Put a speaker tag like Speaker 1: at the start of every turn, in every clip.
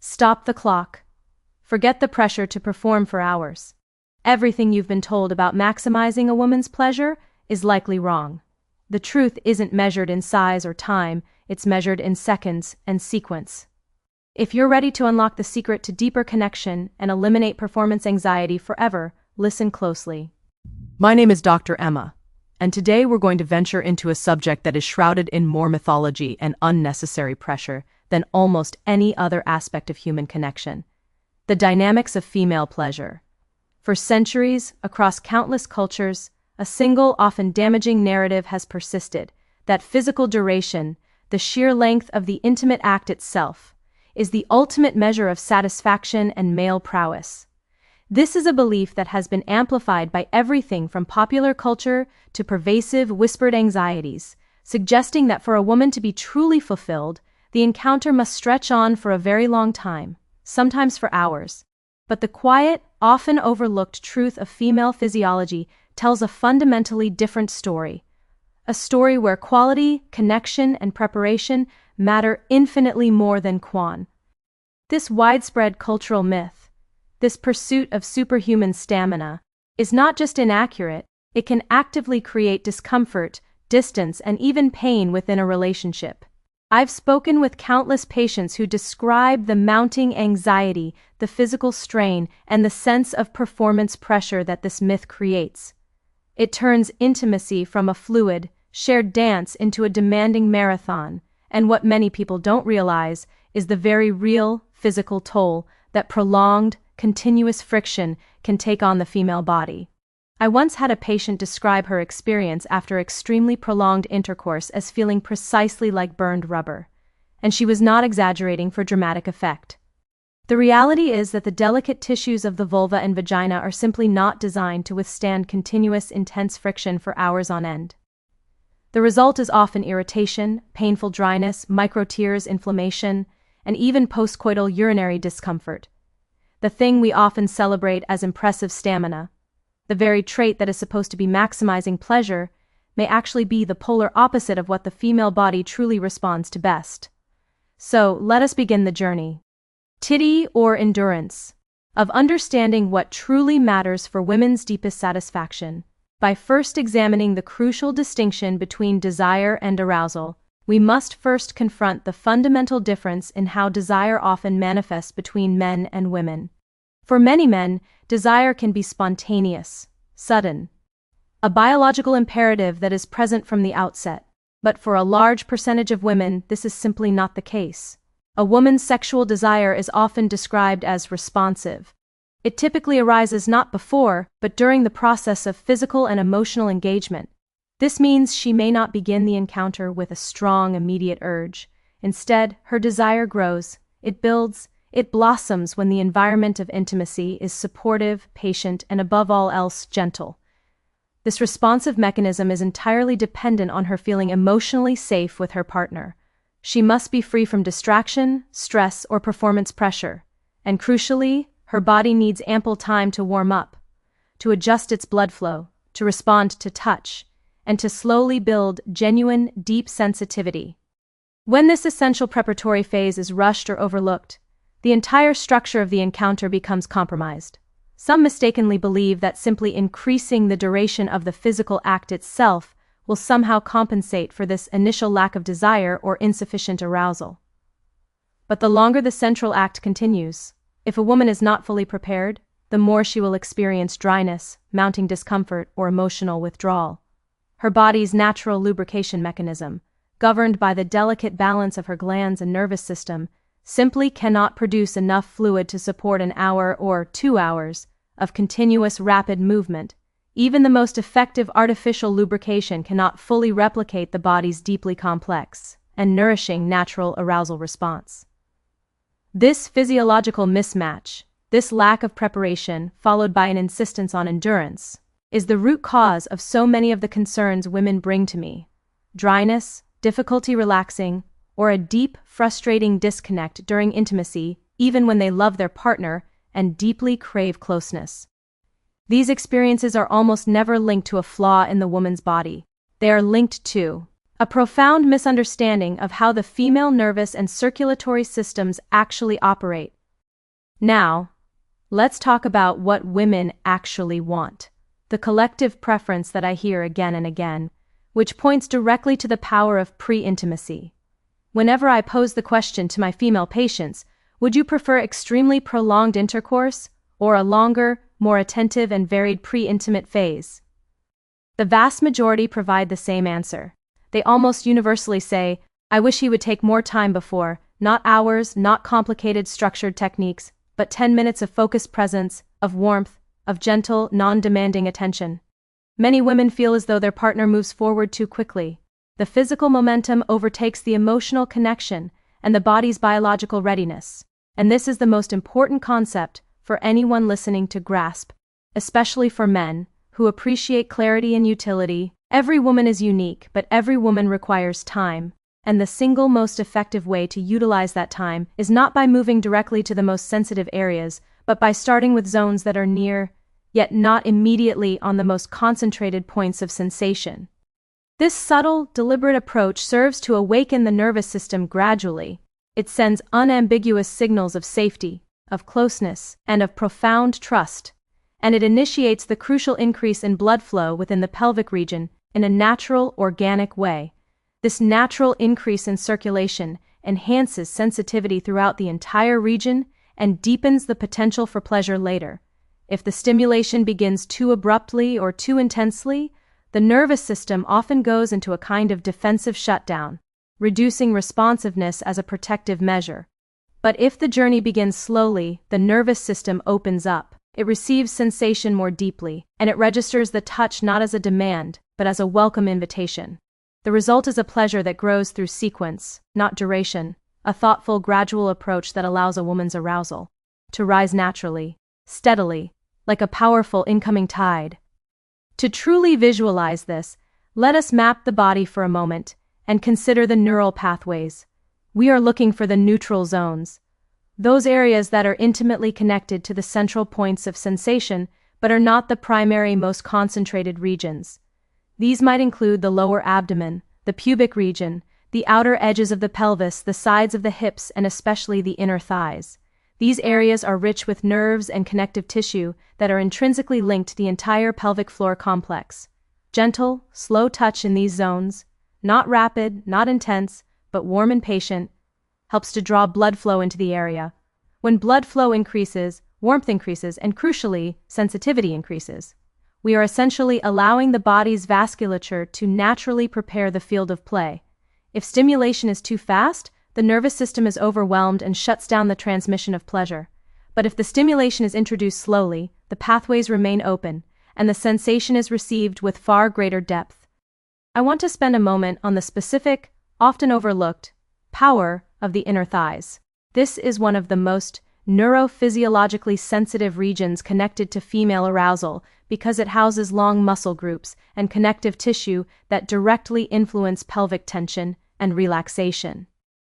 Speaker 1: Stop the clock. Forget the pressure to perform for hours. Everything you've been told about maximizing a woman's pleasure is likely wrong. The truth isn't measured in size or time, it's measured in seconds and sequence. If you're ready to unlock the secret to deeper connection and eliminate performance anxiety forever, listen closely.
Speaker 2: My name is Dr. Emma, and today we're going to venture into a subject that is shrouded in more mythology and unnecessary pressure than almost any other aspect of human connection: the dynamics of female pleasure. For centuries, across countless cultures, a single, often damaging narrative has persisted: that physical duration, the sheer length of the intimate act itself, is the ultimate measure of satisfaction and male prowess. This is a belief that has been amplified by everything from popular culture to pervasive whispered anxieties, suggesting that for a woman to be truly fulfilled, the encounter must stretch on for a very long time, sometimes for hours. But the quiet, often overlooked truth of female physiology tells a fundamentally different story. A story where quality, connection, and preparation matter infinitely more than quan. This widespread cultural myth, this pursuit of superhuman stamina, is not just inaccurate, it can actively create discomfort, distance, and even pain within a relationship. I've spoken with countless patients who describe the mounting anxiety, the physical strain, and the sense of performance pressure that this myth creates. It turns intimacy from a fluid, shared dance into a demanding marathon, and what many people don't realize is the very real, physical toll that prolonged, continuous friction can take on the female body. I once had a patient describe her experience after extremely prolonged intercourse as feeling precisely like burned rubber, and she was not exaggerating for dramatic effect. The reality is that the delicate tissues of the vulva and vagina are simply not designed to withstand continuous, intense friction for hours on end. The result is often irritation, painful dryness, microtears, inflammation, and even postcoital urinary discomfort. The thing we often celebrate as impressive stamina, the very trait that is supposed to be maximizing pleasure, may actually be the polar opposite of what the female body truly responds to best. So, let us begin the journey. Titty or endurance, of understanding what truly matters for women's deepest satisfaction. By first examining the crucial distinction between desire and arousal, we must first confront the fundamental difference in how desire often manifests between men and women. For many men, desire can be spontaneous, sudden, a biological imperative that is present from the outset. But for a large percentage of women, this is simply not the case. A woman's sexual desire is often described as responsive. It typically arises not before, but during the process of physical and emotional engagement. This means she may not begin the encounter with a strong, immediate urge. Instead, her desire grows, it builds, it blossoms when the environment of intimacy is supportive, patient, and above all else, gentle. This responsive mechanism is entirely dependent on her feeling emotionally safe with her partner. She must be free from distraction, stress, or performance pressure. And crucially, her body needs ample time to warm up, to adjust its blood flow, to respond to touch, and to slowly build genuine, deep sensitivity. When this essential preparatory phase is rushed or overlooked, the entire structure of the encounter becomes compromised. Some mistakenly believe that simply increasing the duration of the physical act itself will somehow compensate for this initial lack of desire or insufficient arousal. But the longer the central act continues, if a woman is not fully prepared, the more she will experience dryness, mounting discomfort, or emotional withdrawal. Her body's natural lubrication mechanism, governed by the delicate balance of her glands and nervous system, simply cannot produce enough fluid to support an hour or 2 hours of continuous rapid movement. Even the most effective artificial lubrication cannot fully replicate the body's deeply complex and nourishing natural arousal response. This physiological mismatch, this lack of preparation, followed by an insistence on endurance, is the root cause of so many of the concerns women bring to me: dryness, difficulty relaxing, or a deep, frustrating disconnect during intimacy, even when they love their partner and deeply crave closeness. These experiences are almost never linked to a flaw in the woman's body. They are linked to
Speaker 1: a profound misunderstanding of how the female nervous and circulatory systems actually operate. Now, let's talk about what women actually want. The collective preference that I hear again and again, which points directly to the power of pre-intimacy. Whenever I pose the question to my female patients, would you prefer extremely prolonged intercourse or a longer, more attentive and varied pre-intimate phase? The vast majority provide the same answer. They almost universally say, I wish he would take more time before, not hours, not complicated structured techniques, but 10 minutes of focused presence, of warmth, of gentle, non-demanding attention. Many women feel as though their partner moves forward too quickly. The physical momentum overtakes the emotional connection and the body's biological readiness. And this is the most important concept for anyone listening to grasp, especially for men who appreciate clarity and utility. Every woman is unique, but every woman requires time, and the single most effective way to utilize that time is not by moving directly to the most sensitive areas, but by starting with zones that are near, yet not immediately on the most concentrated points of sensation. This subtle, deliberate approach serves to awaken the nervous system gradually. It sends unambiguous signals of safety, of closeness, and of profound trust, and it initiates the crucial increase in blood flow within the pelvic region in a natural, organic way. This natural increase in circulation enhances sensitivity throughout the entire region and deepens the potential for pleasure later. If the stimulation begins too abruptly or too intensely, the nervous system often goes into a kind of defensive shutdown, reducing responsiveness as a protective measure. But if the journey begins slowly, the nervous system opens up. It receives sensation more deeply, and it registers the touch not as a demand, but as a welcome invitation. The result is a pleasure that grows through sequence, not duration, a thoughtful, gradual approach that allows a woman's arousal to rise naturally, steadily, like a powerful incoming tide. To truly visualize this, let us map the body for a moment and consider the neural pathways. We are looking for the neutral zones, those areas that are intimately connected to the central points of sensation but are not the primary, most concentrated regions. These might include the lower abdomen, the pubic region, the outer edges of the pelvis, the sides of the hips, and especially the inner thighs. These areas are rich with nerves and connective tissue that are intrinsically linked to the entire pelvic floor complex. Gentle, slow touch in these zones, not rapid, not intense, but warm and patient, helps to draw blood flow into the area. When blood flow increases, warmth increases, and crucially, sensitivity increases. We are essentially allowing the body's vasculature to naturally prepare the field of play. If stimulation is too fast, the nervous system is overwhelmed and shuts down the transmission of pleasure. But if the stimulation is introduced slowly, the pathways remain open, and the sensation is received with far greater depth. I want to spend a moment on the specific, often overlooked, power of the inner thighs. This is one of the most neurophysiologically sensitive regions connected to female arousal because it houses long muscle groups and connective tissue that directly influence pelvic tension and relaxation.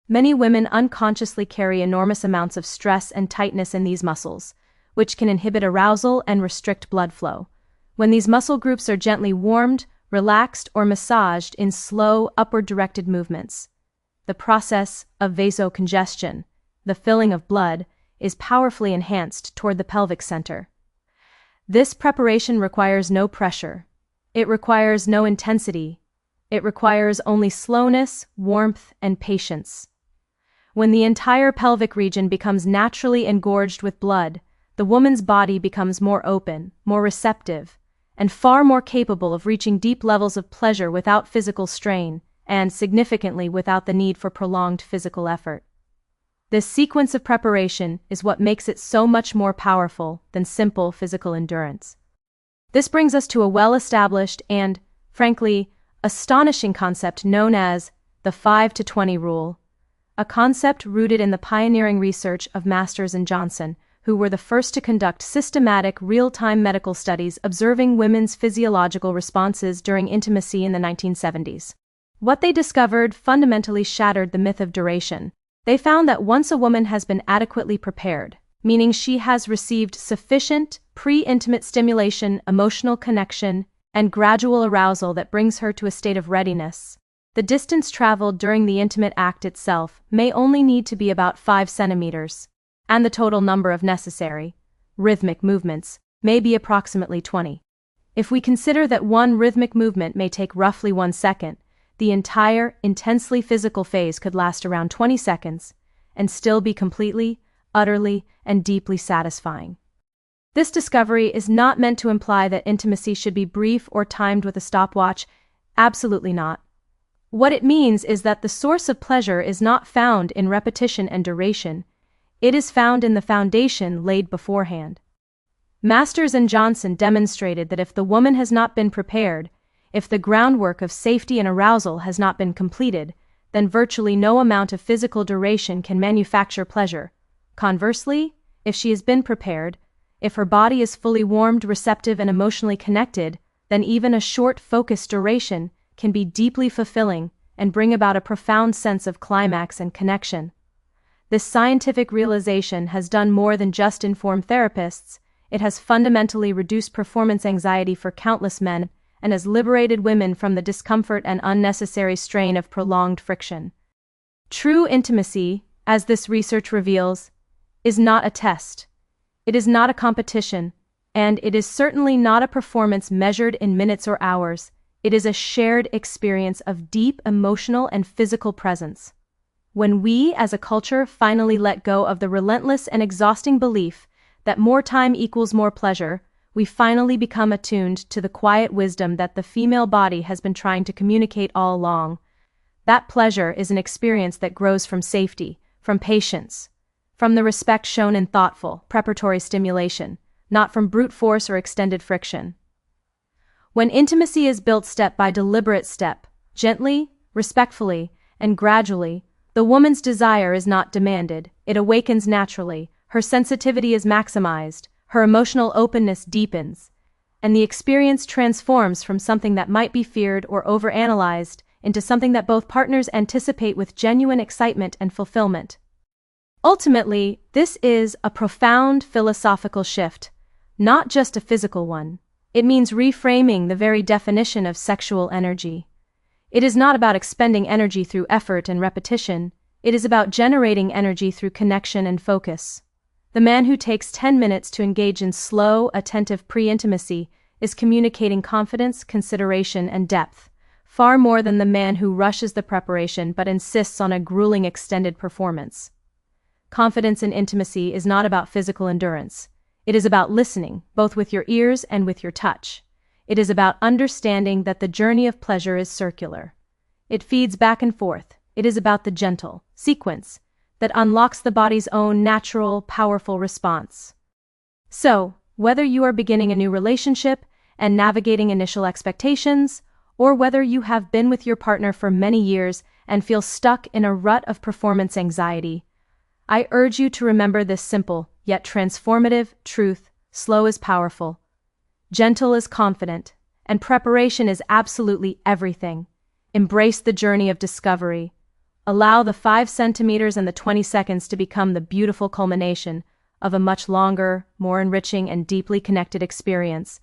Speaker 1: Many women unconsciously carry enormous amounts of stress and tightness in these muscles, which can inhibit arousal and restrict blood flow. When these muscle groups are gently warmed, relaxed, or massaged in slow, upward-directed movements, the process of vasocongestion, the filling of blood, is powerfully enhanced toward the pelvic center. This preparation requires no pressure. It requires no intensity. It requires only slowness, warmth, and patience. When the entire pelvic region becomes naturally engorged with blood, the woman's body becomes more open, more receptive, and far more capable of reaching deep levels of pleasure without physical strain, and significantly without the need for prolonged physical effort. This sequence of preparation is what makes it so much more powerful than simple physical endurance. This brings us to a well-established and, frankly, astonishing concept known as the 5-to-20 rule, a concept rooted in the pioneering research of Masters and Johnson, who were the first to conduct systematic, real-time medical studies observing women's physiological responses during intimacy in the 1970s. What they discovered fundamentally shattered the myth of duration. They found that once a woman has been adequately prepared, meaning she has received sufficient pre-intimate stimulation, emotional connection, and gradual arousal that brings her to a state of readiness, The distance traveled during the intimate act itself may only need to be about 5 centimeters, and the total number of necessary, rhythmic movements may be approximately 20. If we consider that one rhythmic movement may take roughly 1 second, the entire, intensely physical phase could last around 20 seconds and still be completely, utterly, and deeply satisfying. This discovery is not meant to imply that intimacy should be brief or timed with a stopwatch. Absolutely not. What it means is that the source of pleasure is not found in repetition and duration, it is found in the foundation laid beforehand. Masters and Johnson demonstrated that if the woman has not been prepared, if the groundwork of safety and arousal has not been completed, then virtually no amount of physical duration can manufacture pleasure. Conversely, if she has been prepared, if her body is fully warmed, receptive, and emotionally connected, then even a short, focused duration can be deeply fulfilling and bring about a profound sense of climax and connection. This scientific realization has done more than just inform therapists. It has fundamentally reduced performance anxiety for countless men and has liberated women from the discomfort and unnecessary strain of prolonged friction. True intimacy, as this research reveals, is not a test. It is not a competition, and it is certainly not a performance measured in minutes or hours. It is a shared experience of deep emotional and physical presence. When we, as a culture, finally let go of the relentless and exhausting belief that more time equals more pleasure, we finally become attuned to the quiet wisdom that the female body has been trying to communicate all along. That pleasure is an experience that grows from safety, from patience, from the respect shown in thoughtful, preparatory stimulation, not from brute force or extended friction. When intimacy is built step by deliberate step, gently, respectfully, and gradually, the woman's desire is not demanded, it awakens naturally, her sensitivity is maximized, her emotional openness deepens, and the experience transforms from something that might be feared or overanalyzed into something that both partners anticipate with genuine excitement and fulfillment. Ultimately, this is a profound philosophical shift, not just a physical one. It means reframing the very definition of sexual energy. It is not about expending energy through effort and repetition, it is about generating energy through connection and focus. The man who takes 10 minutes to engage in slow, attentive pre-intimacy is communicating confidence, consideration, and depth, far more than the man who rushes the preparation but insists on a grueling extended performance. Confidence in intimacy is not about physical endurance. It is about listening, both with your ears and with your touch. It is about understanding that the journey of pleasure is circular. It feeds back and forth. It is about the gentle sequence that unlocks the body's own natural, powerful response. So, whether you are beginning a new relationship and navigating initial expectations, or whether you have been with your partner for many years and feel stuck in a rut of performance anxiety, I urge you to remember this simple yet transformative truth: slow is powerful, gentle is confident, and preparation is absolutely everything. Embrace the journey of discovery. Allow the 5 centimeters and the 20 seconds to become the beautiful culmination of a much longer, more enriching, and deeply connected experience,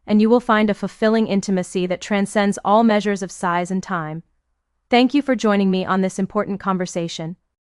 Speaker 1: and you will find a fulfilling intimacy that transcends all measures of size and time. Thank you for joining me on this important conversation.